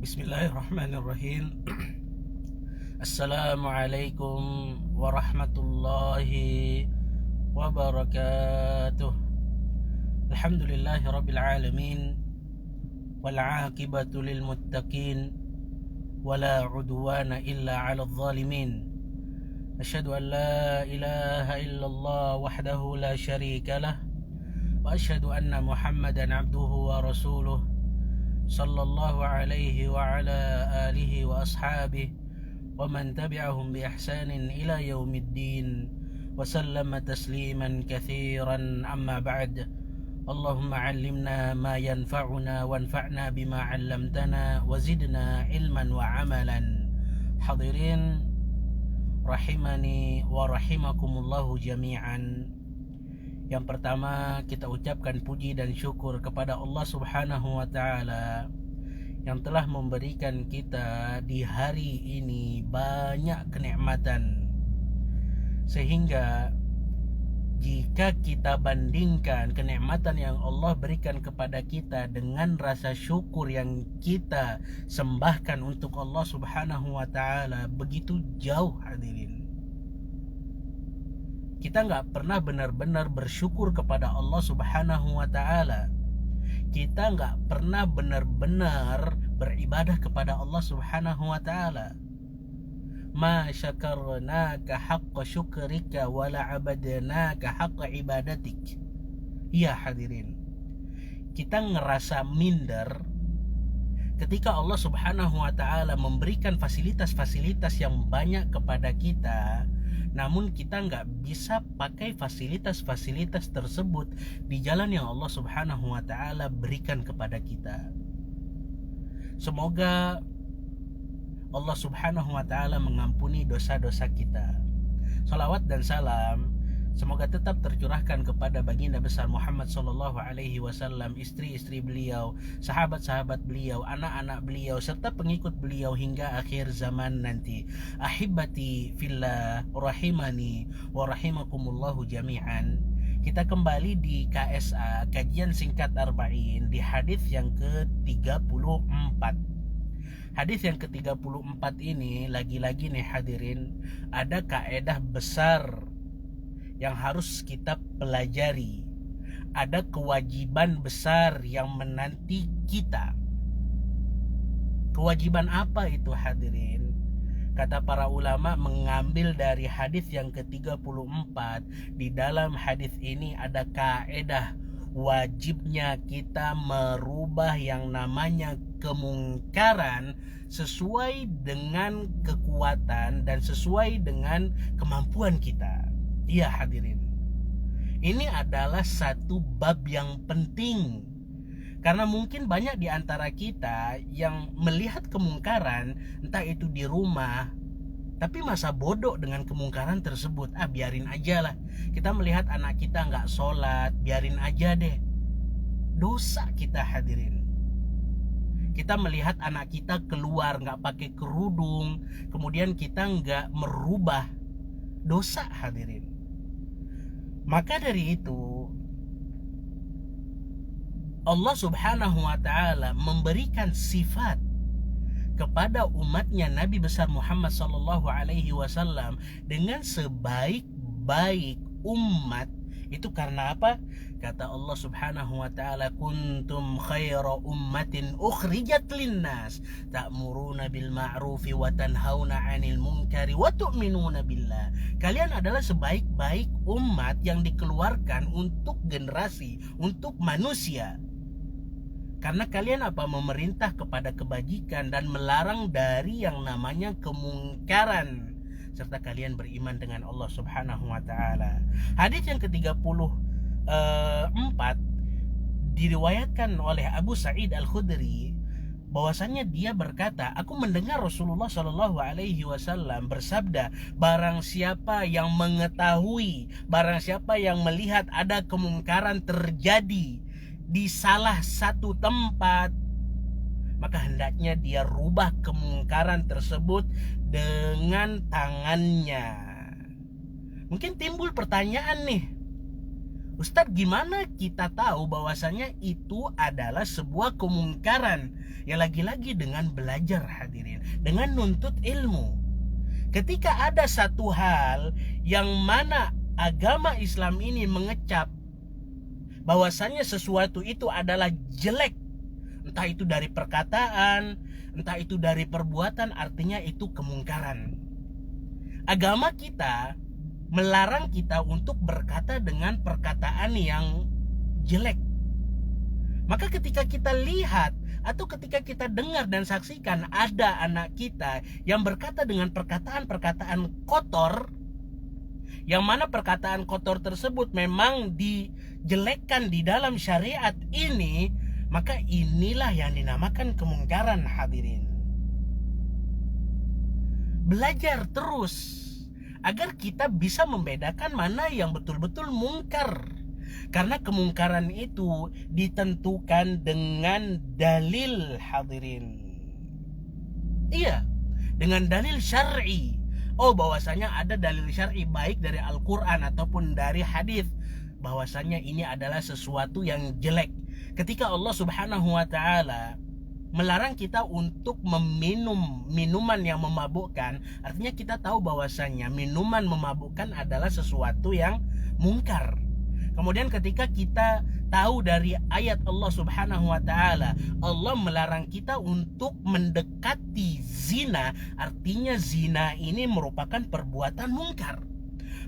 Bismillahirrahmanirrahim. Assalamualaikum warahmatullahi wabarakatuh. Alhamdulillahi rabbil alamin, wal aqibatu lil muttaqin, wala udwana illa 'alal zalimin. Asyhadu an la ilaha illallah wahdahu la syarika lah, wa asyhadu anna Muhammadan abduhu wa rasuluh sallallahu alaihi wa ala alihi wa ashabihi wa man tabi'ahum bi ihsanin ila yaumiddin wa sallama tasliman katsiran, amma ba'd. Allahumma 'allimna ma yanfa'una wanfa'na bima 'allamtana wa zidna ilman wa 'amalan. Hadirin rahimani wa rahimakumullahu jami'an. Yang pertama, kita ucapkan puji dan syukur kepada Allah Subhanahu wa Ta'ala yang telah memberikan kita di hari ini banyak kenikmatan, sehingga jika kita bandingkan kenikmatan yang Allah berikan kepada kita dengan rasa syukur yang kita sembahkan untuk Allah Subhanahu wa Ta'ala, begitu jauh hadirin. Kita nggak pernah benar-benar bersyukur kepada Allah Subhanahu wa Ta'ala. Kita nggak pernah benar-benar beribadah kepada Allah Subhanahu wa Ta'ala. Ma syakarnaka haqqa syukrika wala abadnaka haqqa ibadatik. Iya hadirin, kita ngerasa minder ketika Allah Subhanahu wa Ta'ala memberikan fasilitas-fasilitas yang banyak kepada kita, namun kita nggak bisa pakai fasilitas-fasilitas tersebut di jalan yang Allah Subhanahu wa Ta'ala berikan kepada kita. Semoga Allah Subhanahu wa Ta'ala mengampuni dosa-dosa kita. Salawat dan salam semoga tetap tercurahkan kepada baginda besar Muhammad sallallahu alaihi wasallam, istri-istri beliau, sahabat-sahabat beliau, anak-anak beliau, serta pengikut beliau hingga akhir zaman nanti. Ahibati fillah rahimani wa rahimakumullahu jami'an. Kita kembali di KSA, kajian singkat Arba'in, di hadis yang ke-34. Hadis yang ke-34 ini lagi-lagi nih hadirin, ada kaedah besar yang harus kita pelajari. Ada kewajiban besar yang menanti kita. Kewajiban apa itu hadirin? Kata para ulama mengambil dari hadis yang ke-34. Di dalam hadis ini ada kaedah wajibnya kita merubah yang namanya kemungkaran sesuai dengan kekuatan dan sesuai dengan kemampuan kita. Iya hadirin, ini adalah satu bab yang penting, karena mungkin banyak di antara kita yang melihat kemungkaran, entah itu di rumah, tapi masa bodoh dengan kemungkaran tersebut. Biarin aja lah. Kita melihat anak kita nggak sholat, biarin aja deh. Dosa kita hadirin. Kita melihat anak kita keluar nggak pakai kerudung, kemudian kita nggak merubah, dosa hadirin. Maka dari itu Allah Subhanahu wa Ta'ala memberikan sifat kepada umatnya Nabi besar Muhammad sallallahu alaihi wasallam dengan sebaik-baik umat. Itu karena apa? Kata Allah Subhanahu wa Ta'ala, kuntum khaira ummatin ukhrijat linnas ta'muruna bil ma'rufi wa tanhauna 'anil munkari wa tu'minuna billah. Kalian adalah sebaik-baik umat yang dikeluarkan untuk generasi, untuk manusia. Karena kalian apa? Memerintah kepada kebajikan dan melarang dari yang namanya kemungkaran, serta kalian beriman dengan Allah Subhanahu wa Ta'ala. Hadis yang ke-34 diriwayatkan oleh Abu Sa'id Al-Khudri, bahwasannya dia berkata, aku mendengar Rasulullah Shallallahu alaihi wasallam bersabda, barang siapa yang mengetahui, barang siapa yang melihat ada kemungkaran terjadi di salah satu tempat, maka hendaknya dia rubah kemungkaran tersebut dengan tangannya. Mungkin timbul pertanyaan nih, Ustadz, gimana kita tahu bahwasanya itu adalah sebuah kemungkaran? Ya lagi-lagi dengan belajar hadirin, dengan nuntut ilmu. Ketika ada satu hal yang mana agama Islam ini mengecap bahwasanya sesuatu itu adalah jelek, entah itu dari perkataan, entah itu dari perbuatan, artinya itu kemungkaran. Agama kita melarang kita untuk berkata dengan perkataan yang jelek. Maka ketika kita lihat atau ketika kita dengar dan saksikan ada anak kita yang berkata dengan perkataan-perkataan kotor, yang mana perkataan kotor tersebut memang dijelekkan di dalam syariat ini, maka inilah yang dinamakan kemungkaran hadirin. Belajar terus agar kita bisa membedakan mana yang betul-betul mungkar. Karena kemungkaran itu ditentukan dengan dalil hadirin. Iya, dengan dalil syar'i. Oh, bahwasanya ada dalil syar'i baik dari Al-Quran ataupun dari hadis bahwasanya ini adalah sesuatu yang jelek. Ketika Allah Subhanahu wa ta'ala melarang kita untuk meminum minuman yang memabukkan, artinya kita tahu bahwasanya minuman memabukkan adalah sesuatu yang mungkar. Kemudian ketika kita tahu dari ayat Allah Subhanahu wa ta'ala, Allah melarang kita untuk mendekati zina, artinya zina ini merupakan perbuatan mungkar.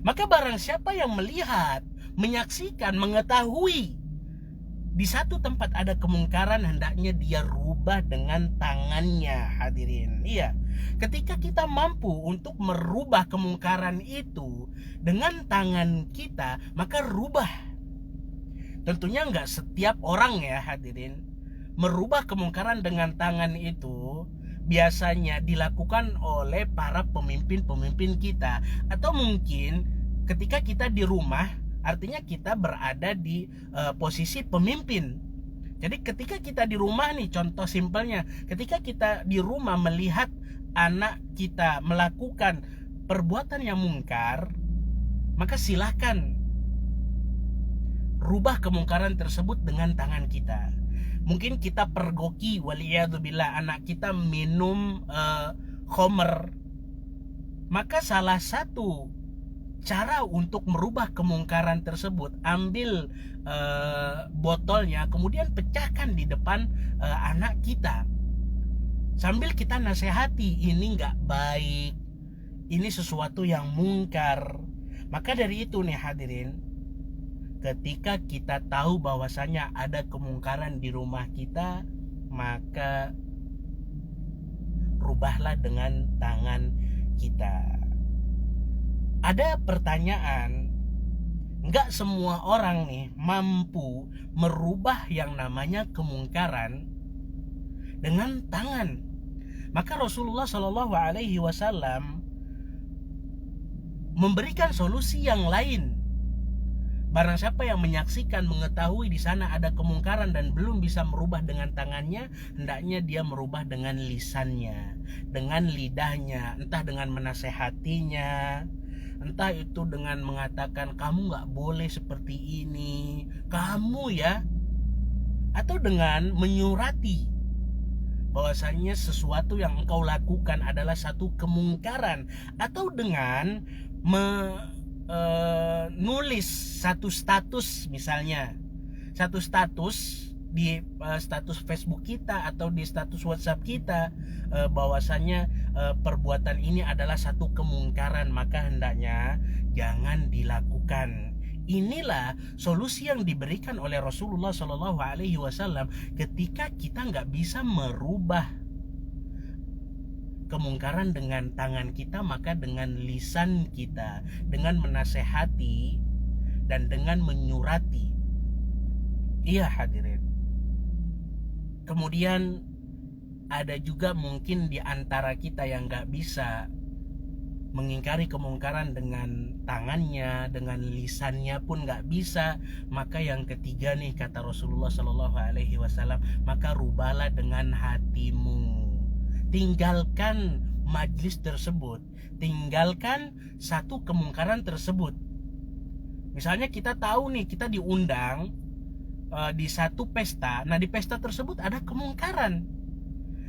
Maka barang siapa yang melihat, menyaksikan, mengetahui di satu tempat ada kemungkaran, hendaknya dia rubah dengan tangannya hadirin. Iya, ketika kita mampu untuk merubah kemungkaran itu dengan tangan kita, maka rubah. Tentunya nggak setiap orang ya hadirin. Merubah kemungkaran dengan tangan itu biasanya dilakukan oleh para pemimpin-pemimpin kita. Atau mungkin ketika kita di rumah, artinya kita berada di posisi pemimpin. Jadi ketika kita di rumah nih, contoh simpelnya, ketika kita di rumah melihat anak kita melakukan perbuatan yang mungkar, maka silakan rubah kemungkaran tersebut dengan tangan kita. Mungkin kita pergoki, waliyadzubillah, anak kita minum khamr, maka salah satu cara untuk merubah kemungkaran tersebut, ambil botolnya, kemudian pecahkan di depan anak kita, sambil kita nasihati, ini nggak baik, ini sesuatu yang mungkar. Maka dari itu nih hadirin, ketika kita tahu bahwasanya ada kemungkaran di rumah kita, maka rubahlah dengan tangan kita. Ada pertanyaan, nggak semua orang nih mampu merubah yang namanya kemungkaran dengan tangan. Maka Rasulullah Shallallahu Alaihi Wasallam memberikan solusi yang lain. Barang siapa yang menyaksikan, mengetahui di sana ada kemungkaran dan belum bisa merubah dengan tangannya, hendaknya dia merubah dengan lisannya, dengan lidahnya, entah dengan menasehatinya, entah itu dengan mengatakan kamu gak boleh seperti ini, kamu ya, atau dengan menyurati bahwasanya sesuatu yang engkau lakukan adalah satu kemungkaran, atau dengan nulis satu status, misalnya satu status di status Facebook kita atau di status WhatsApp kita, bahwasanya perbuatan ini adalah satu kemungkaran, maka hendaknya jangan dilakukan. Inilah solusi yang diberikan oleh Rasulullah Shallallahu Alaihi Wasallam ketika kita nggak bisa merubah kemungkaran dengan tangan kita, maka dengan lisan kita, dengan menasehati dan dengan menyurati. Iya hadirin. Kemudian ada juga mungkin di antara kita yang gak bisa mengingkari kemungkaran dengan tangannya, dengan lisannya pun gak bisa. Maka yang ketiga nih, kata Rasulullah Shallallahu Alaihi Wasallam, maka rubahlah dengan hatimu. Tinggalkan majlis tersebut, tinggalkan satu kemungkaran tersebut. Misalnya kita tahu nih, kita diundang di satu pesta. Nah, di pesta tersebut ada kemungkaran.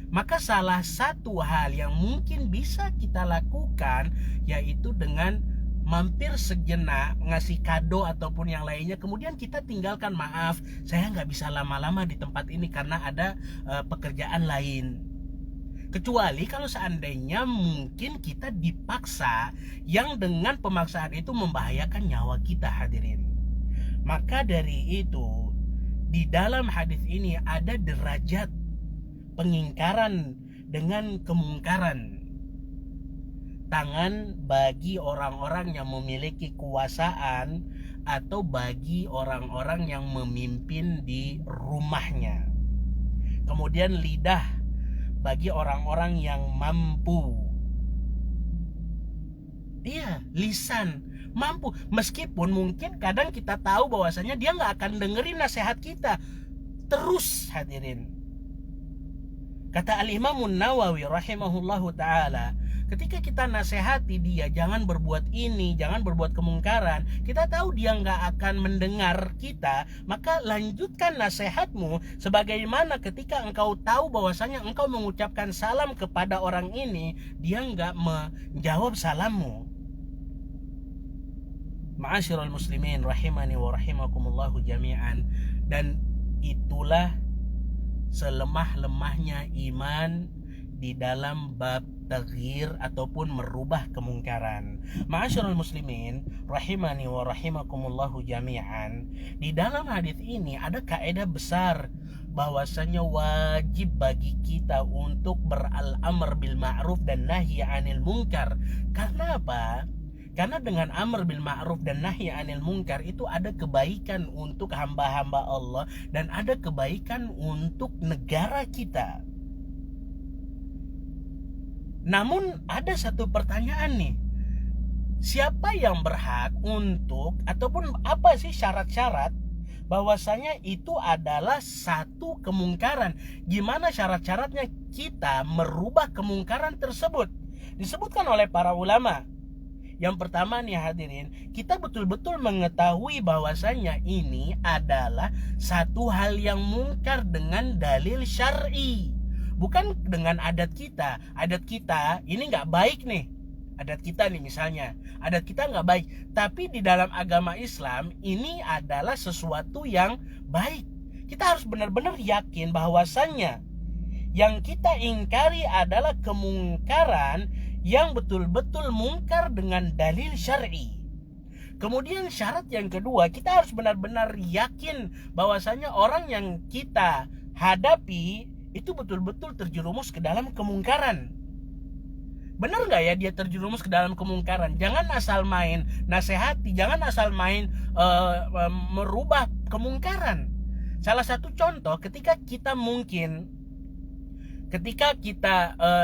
Maka salah satu hal yang mungkin bisa kita lakukan yaitu dengan mampir sejenak, ngasih kado ataupun yang lainnya, kemudian kita tinggalkan, maaf saya nggak bisa lama-lama di tempat ini karena ada pekerjaan lain. Kecuali kalau seandainya mungkin kita dipaksa, yang dengan pemaksaan itu membahayakan nyawa kita, hadirin. Maka dari itu, di dalam hadis ini ada derajat pengingkaran dengan kemungkaran. Tangan bagi orang-orang yang memiliki kekuasaan atau bagi orang-orang yang memimpin di rumahnya. Kemudian lidah bagi orang-orang yang mampu. Iya, lisan mampu. Meskipun mungkin kadang kita tahu bahwasanya dia nggak akan dengerin nasihat kita. Terus, hadirin. Kata Al-Imam Nawawi rahimahullahu ta'ala, ketika kita nasihati dia jangan berbuat ini, jangan berbuat kemungkaran, kita tahu dia nggak akan mendengar kita, maka lanjutkan nasihatmu sebagaimana ketika engkau tahu bahwasanya engkau mengucapkan salam kepada orang ini, dia nggak menjawab salammu. Ma'asyiral muslimin rahimani wa rahimakumullahu jami'an. Dan itulah selemah-lemahnya iman di dalam bab taghyir ataupun merubah kemungkaran. Ma'asyiral muslimin rahimani wa rahimakumullahu jami'an. Di dalam hadis ini ada kaidah besar bahwasanya wajib bagi kita untuk beral-amr bil ma'ruf dan nahi 'anil munkar. Karena apa? Karena dengan amr bil ma'ruf dan nahi 'anil munkar itu ada kebaikan untuk hamba-hamba Allah dan ada kebaikan untuk negara kita. Namun ada satu pertanyaan nih. Siapa yang berhak untuk, ataupun apa sih syarat-syarat bahwasanya itu adalah satu kemungkaran? Gimana syarat-syaratnya kita merubah kemungkaran tersebut? Disebutkan oleh para ulama. Yang pertama nih hadirin, kita betul-betul mengetahui bahwasanya ini adalah satu hal yang mungkar dengan dalil syar'i, bukan dengan adat kita. Adat kita ini nggak baik nih, adat kita nih misalnya, adat kita nggak baik, tapi di dalam agama Islam ini adalah sesuatu yang baik. Kita harus benar-benar yakin bahwasanya yang kita ingkari adalah kemungkaran yang betul-betul mungkar dengan dalil syar'i. Kemudian syarat yang kedua, kita harus benar-benar yakin bahwasanya orang yang kita hadapi itu betul-betul terjerumus ke dalam kemungkaran. Benar nggak ya dia terjerumus ke dalam kemungkaran? Jangan asal main nasihati, jangan asal main merubah kemungkaran. Salah satu contoh ketika kita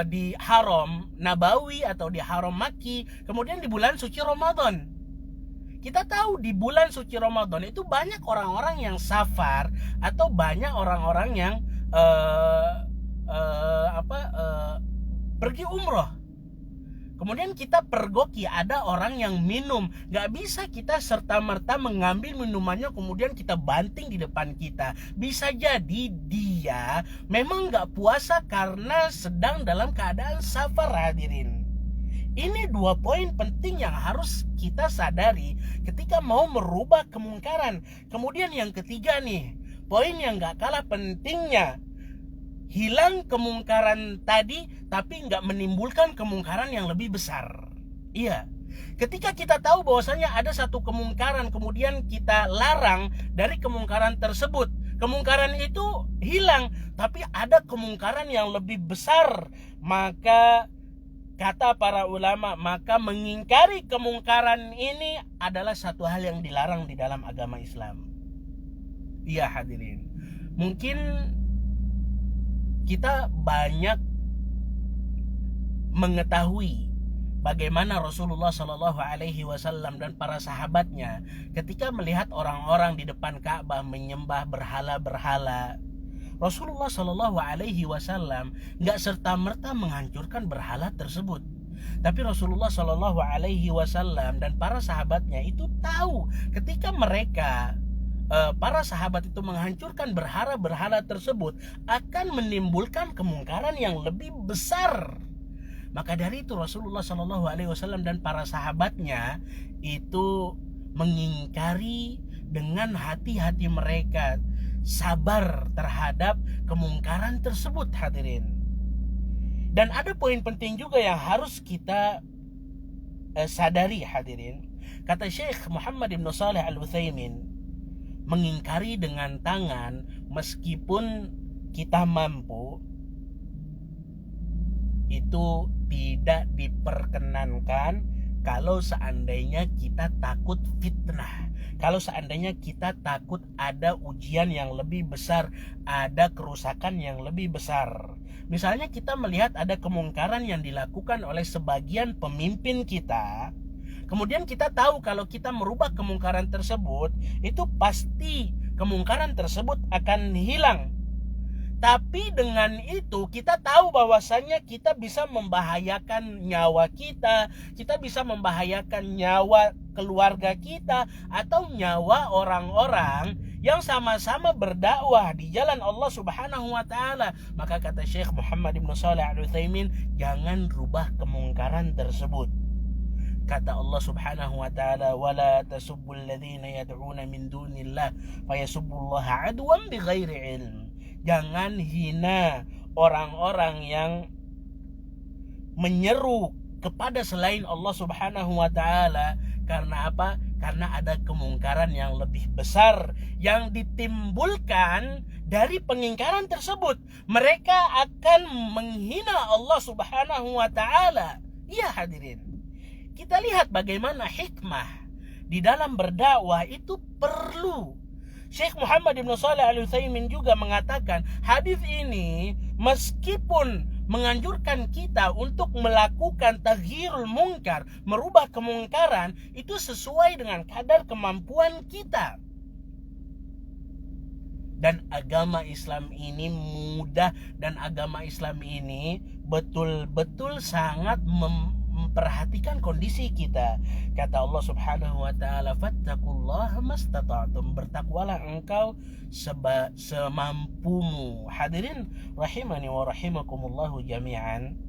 di Haram Nabawi atau di Haram Makki, kemudian di bulan suci Ramadan. Kita tahu di bulan suci Ramadan itu banyak orang-orang yang safar atau banyak orang-orang yang pergi umroh. Kemudian kita pergoki, ada orang yang minum. Gak bisa kita serta-merta mengambil minumannya kemudian kita banting di depan kita. Bisa jadi dia memang gak puasa karena sedang dalam keadaan safar, hadirin. Ini 2 poin penting yang harus kita sadari ketika mau merubah kemungkaran. Kemudian yang ketiga nih, poin yang gak kalah pentingnya, hilang kemungkaran tadi tapi nggak menimbulkan kemungkaran yang lebih besar. Iya, ketika kita tahu bahwasanya ada satu kemungkaran kemudian kita larang dari kemungkaran tersebut, kemungkaran itu hilang tapi ada kemungkaran yang lebih besar, maka kata para ulama, maka mengingkari kemungkaran ini adalah satu hal yang dilarang di dalam agama Islam. Iya hadirin, mungkin kita banyak mengetahui bagaimana Rasulullah Shallallahu Alaihi Wasallam dan para sahabatnya ketika melihat orang-orang di depan Ka'bah menyembah berhala-berhala. Rasulullah Shallallahu Alaihi Wasallam nggak serta-merta menghancurkan berhala tersebut. Tapi Rasulullah Shallallahu Alaihi Wasallam dan para sahabatnya itu tahu ketika mereka para sahabat itu menghancurkan berhala-berhala tersebut akan menimbulkan kemungkaran yang lebih besar. Maka dari itu Rasulullah Shallallahu Alaihi Wasallam dan para sahabatnya itu mengingkari dengan hati-hati mereka, sabar terhadap kemungkaran tersebut, hadirin. Dan ada poin penting juga yang harus kita sadari, hadirin. Kata Syekh Muhammad ibn Saleh Al-Utsaimin, mengingkari dengan tangan meskipun kita mampu itu tidak diperkenankan kalau seandainya kita takut fitnah, kalau seandainya kita takut ada ujian yang lebih besar, ada kerusakan yang lebih besar. Misalnya kita melihat ada kemungkaran yang dilakukan oleh sebagian pemimpin kita, kemudian kita tahu kalau kita merubah kemungkaran tersebut, itu pasti kemungkaran tersebut akan hilang. Tapi dengan itu kita tahu bahwasanya kita bisa membahayakan nyawa kita bisa membahayakan nyawa keluarga kita, atau nyawa orang-orang yang sama-sama berdakwah di jalan Allah Subhanahu wa taala. Maka kata Syekh Muhammad ibn Saleh Al-Utsaimin, jangan rubah kemungkaran tersebut. Kata Allah Subhanahu wa taala, wala tasubbul ladzina yad'una min dunillah fayasubbullaha adwan bighairi ilm. Jangan hina orang-orang yang menyeru kepada selain Allah Subhanahu wa taala. Karena apa? Karena ada kemungkaran yang lebih besar yang ditimbulkan dari pengingkaran tersebut. Mereka akan menghina Allah Subhanahu wa taala. Iya, hadirin. Kita lihat bagaimana hikmah di dalam berdakwah itu perlu. Syekh Muhammad ibn Saleh Al-Utsaimin juga mengatakan, hadis ini meskipun menganjurkan kita untuk melakukan taghyirul munkar, merubah kemungkaran, itu sesuai dengan kadar kemampuan kita. Dan agama Islam ini mudah, dan agama Islam ini betul-betul sangat memperhatikan kondisi kita. Kata Allah Subhanahu wa taala, fattaqullaha mastata'tum, bertakwalah engkau semampumu. Hadirin rahimani wa rahimakumullahu jami'an.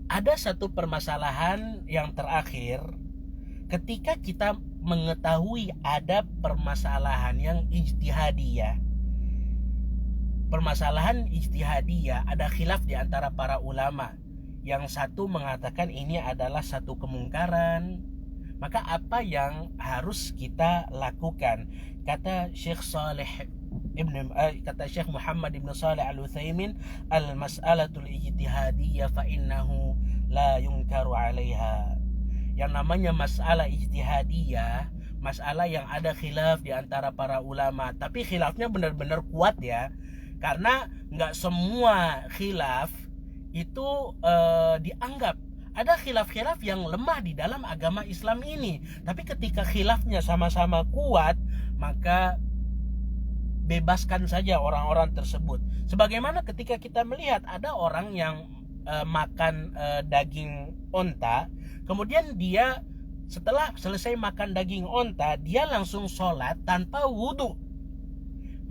Ada satu permasalahan yang terakhir, ketika kita mengetahui ada permasalahan yang ijtihadiyah. Permasalahan ijtihadiyah, ada khilaf di antara para ulama. Yang satu mengatakan ini adalah satu kemungkaran, maka apa yang harus kita lakukan? Kata Syekh Muhammad ibn Saleh Al-Utsaimin, al-mas'alatul ijtihadiyah fa innahu la yunkaru 'alaiha. Yang namanya masalah ijtihadiyah, masalah yang ada khilaf di antara para ulama, tapi khilafnya benar-benar kuat ya, karena nggak semua khilaf itu dianggap. Ada khilaf-khilaf yang lemah di dalam agama Islam ini, tapi ketika khilafnya sama-sama kuat, maka bebaskan saja orang-orang tersebut. Sebagaimana ketika kita melihat ada orang yang makan daging onta, kemudian dia setelah selesai makan daging onta, dia langsung sholat tanpa wudhu.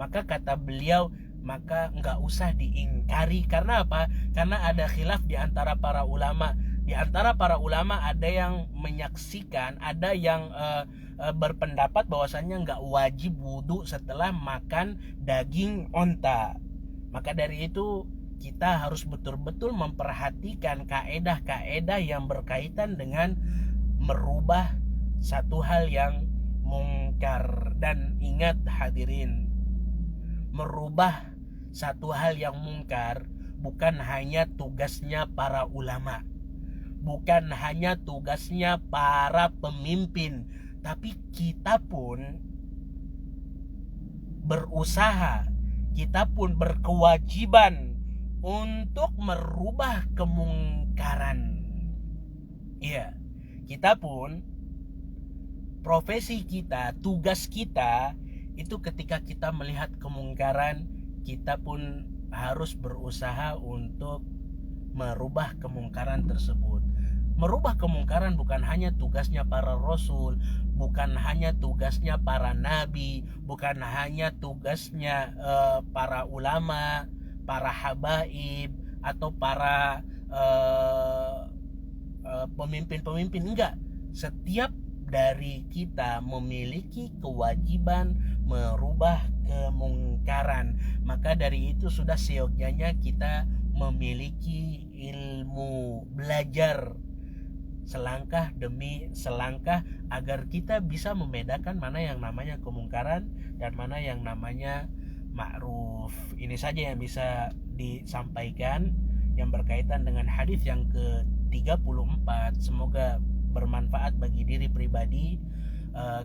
Maka kata beliau, maka nggak usah diingkari. Karena apa? Karena ada khilaf di antara para ulama. Di antara para ulama ada yang menyaksikan, ada yang berpendapat bahwasannya nggak wajib wudhu setelah makan daging onta. Maka dari itu kita harus betul-betul memperhatikan kaedah-kaedah yang berkaitan dengan merubah satu hal yang mungkar. Dan ingat hadirin, merubah satu hal yang mungkar bukan hanya tugasnya para ulama, bukan hanya tugasnya para pemimpin, tapi kita pun berusaha, kita pun berkewajiban untuk merubah kemungkaran. Iya, kita pun, profesi kita, tugas kita itu ketika kita melihat kemungkaran, kita pun harus berusaha untuk merubah kemungkaran tersebut. Merubah kemungkaran bukan hanya tugasnya para rasul, bukan hanya tugasnya para nabi, bukan hanya tugasnya para ulama, para habaib, atau para pemimpin-pemimpin. Enggak, setiap dari kita memiliki kewajiban merubah kemungkaran. Maka dari itu sudah seyogyanya kita memiliki ilmu, belajar selangkah demi selangkah agar kita bisa membedakan mana yang namanya kemungkaran dan mana yang namanya ma'ruf. Ini saja yang bisa disampaikan yang berkaitan dengan hadis yang ke-34. Semoga bermanfaat bagi diri pribadi.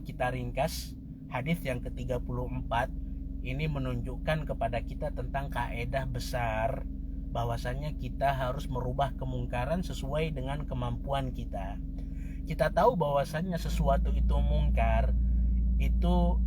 Kita ringkas, hadis yang ke-34 ini menunjukkan kepada kita tentang kaidah besar bahwasanya kita harus merubah kemungkaran sesuai dengan kemampuan kita. Kita tahu bahwasanya sesuatu itu mungkar itu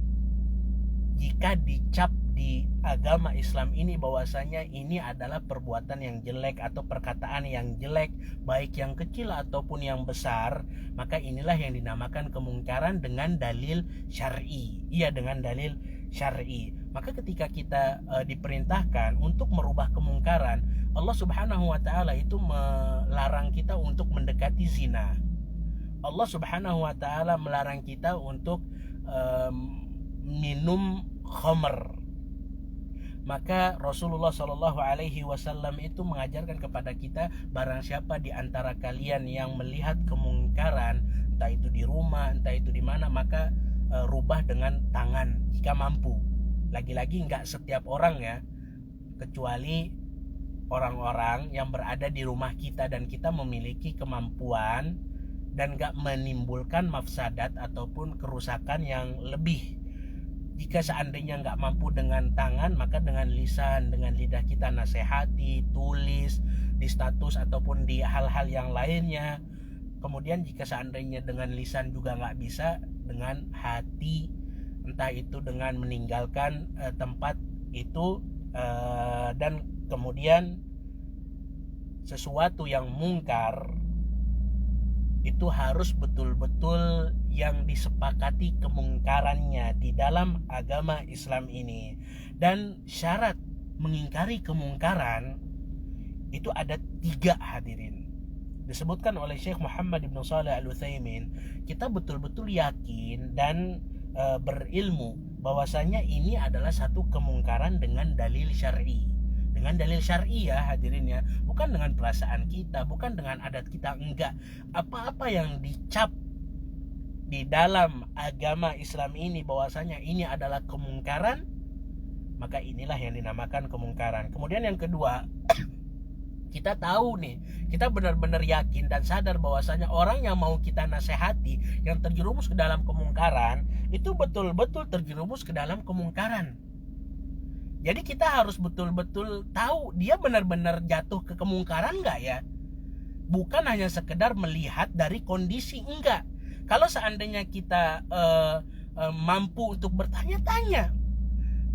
jika dicap di agama Islam ini bahwasanya ini adalah perbuatan yang jelek atau perkataan yang jelek, baik yang kecil ataupun yang besar, maka inilah yang dinamakan kemungkaran dengan dalil syar'i. Iya, dengan dalil syar'i. Maka ketika kita diperintahkan untuk merubah kemungkaran, Allah Subhanahu wa taala itu melarang kita untuk mendekati zina. Allah Subhanahu wa taala melarang kita untuk minum khamr. Maka Rasulullah Shallallahu Alaihi Wasallam itu mengajarkan kepada kita, barang siapa di antara kalian yang melihat kemungkaran, entah itu di rumah, entah itu di mana, maka rubah dengan tangan jika mampu. Lagi-lagi nggak setiap orang ya, kecuali orang-orang yang berada di rumah kita dan kita memiliki kemampuan dan nggak menimbulkan mafsadat ataupun kerusakan yang lebih. Jika seandainya nggak mampu dengan tangan, maka dengan lisan, dengan lidah kita nasihati, tulis di status ataupun di hal-hal yang lainnya. Kemudian jika seandainya dengan lisan juga nggak bisa, dengan hati, entah itu dengan meninggalkan tempat itu, dan kemudian sesuatu yang mungkar itu harus betul-betul yang disepakati kemungkarannya di dalam agama Islam ini. Dan syarat mengingkari kemungkaran itu ada 3, hadirin. Disebutkan oleh Syekh Muhammad ibn Shalih Al-Utsaimin, kita betul-betul yakin dan berilmu bahwasanya ini adalah satu kemungkaran dengan dalil syar'i. Dengan dalil syar'i ya hadirin ya, bukan dengan perasaan kita, bukan dengan adat kita, enggak. Apa-apa yang dicap di dalam agama Islam ini bahwasanya ini adalah kemungkaran, maka inilah yang dinamakan kemungkaran. Kemudian yang kedua, kita tahu nih, kita benar-benar yakin dan sadar bahwasanya orang yang mau kita nasihati yang terjerumus ke dalam kemungkaran itu betul-betul terjerumus ke dalam kemungkaran. Jadi kita harus betul-betul tahu dia benar-benar jatuh ke kemungkaran enggak ya. Bukan hanya sekedar melihat dari kondisi, enggak. Kalau seandainya kita mampu untuk bertanya-tanya,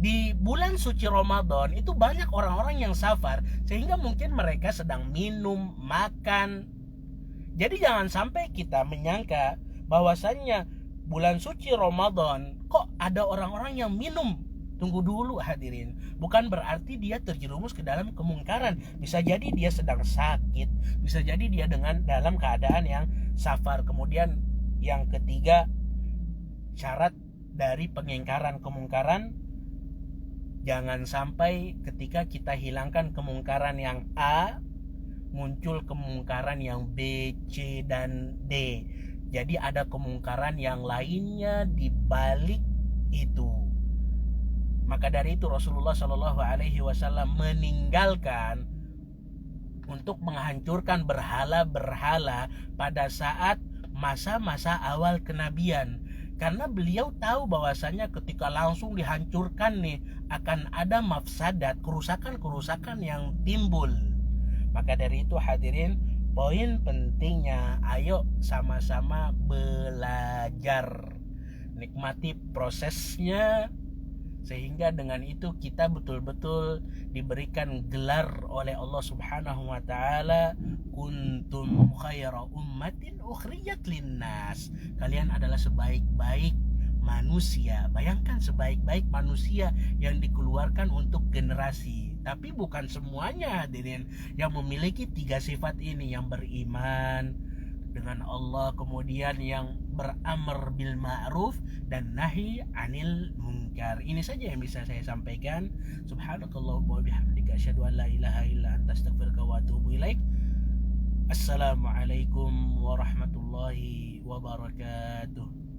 di bulan suci Ramadan itu banyak orang-orang yang safar, sehingga mungkin mereka sedang minum, makan. Jadi jangan sampai kita menyangka bahwasannya bulan suci Ramadan kok ada orang-orang yang minum. Tunggu dulu hadirin, bukan berarti dia terjerumus ke dalam kemungkaran. Bisa jadi dia sedang sakit, bisa jadi dia dalam keadaan yang safar. Kemudian yang ketiga, syarat dari pengingkaran kemungkaran, jangan sampai ketika kita hilangkan kemungkaran yang A, muncul kemungkaran yang B, C, dan D. Jadi ada kemungkaran yang lainnya di balik itu. Maka dari itu Rasulullah Shallallahu Alaihi Wasallam meninggalkan untuk menghancurkan berhala-berhala pada saat masa-masa awal kenabian, karena beliau tahu bahwasanya ketika langsung dihancurkan nih akan ada mafsadat, kerusakan-kerusakan yang timbul. Maka dari itu hadirin, poin pentingnya, ayo sama-sama belajar, nikmati prosesnya, sehingga dengan itu kita betul-betul diberikan gelar oleh Allah Subhanahu wa taala kuntum khaira ummatin ukhrijat linnas. Kalian adalah sebaik-baik manusia. Bayangkan, sebaik-baik manusia yang dikeluarkan untuk generasi. Tapi bukan semuanya hadirin yang memiliki tiga sifat ini, yang beriman dengan Allah, kemudian yang beramr bil ma'ruf dan nahi anil munkar. Ini saja yang bisa saya sampaikan. Subhanakallahumma wa bihamdika asyhadu an la ilaha illa anta astaghfiruka wa atubu ilaik. Assalamualaikum warahmatullahi wabarakatuh.